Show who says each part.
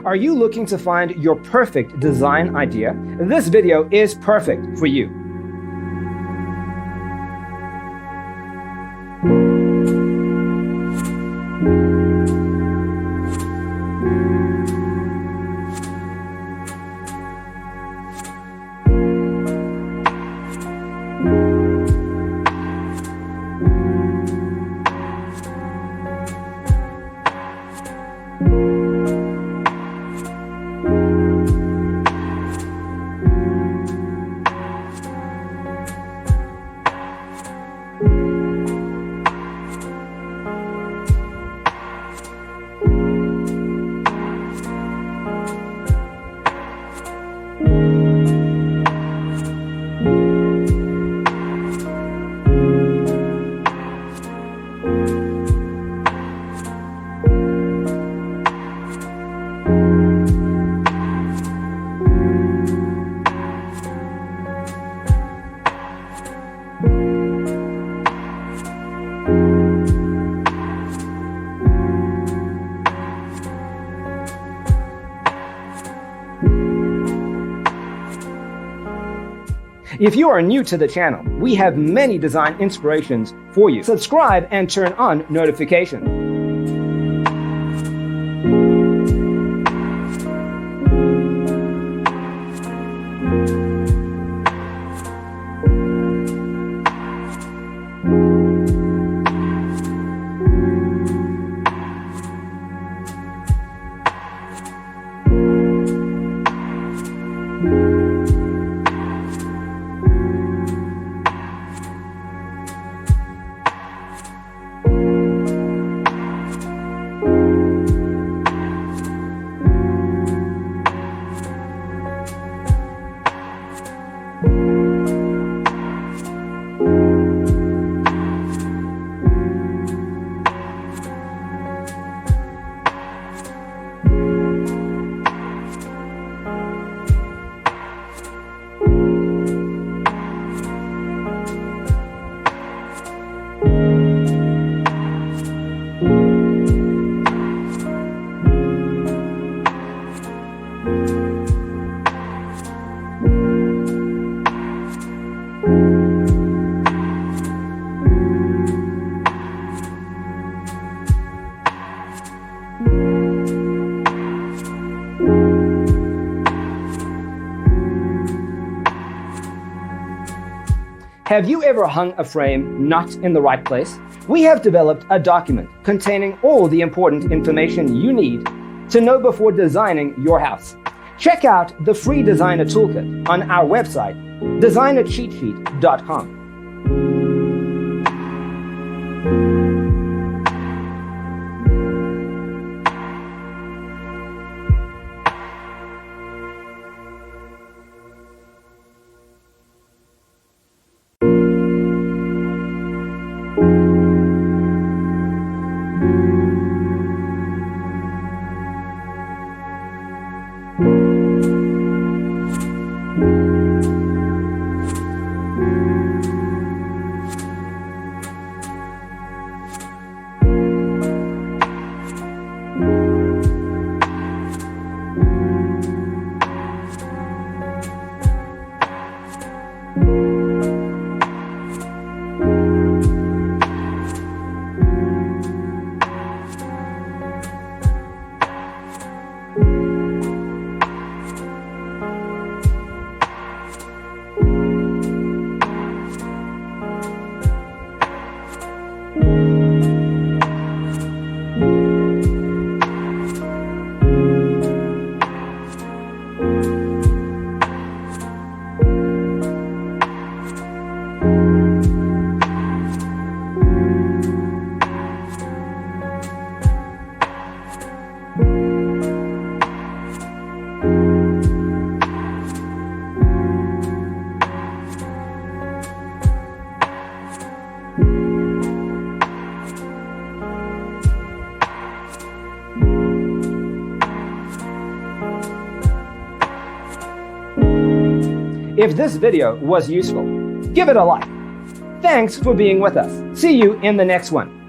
Speaker 1: Are you looking to find your perfect design idea? This video is perfect for you. If you are new to the channel, we have many design inspirations for you. Subscribe and turn on notifications. Have you ever hung a frame not in the right place? We have developed a document containing all the important information you need to know before designing your house. Check out the free designer toolkit on our website, designercheatsheet.com. If this video was useful, give it a like. Thanks for being with us. See you in the next one.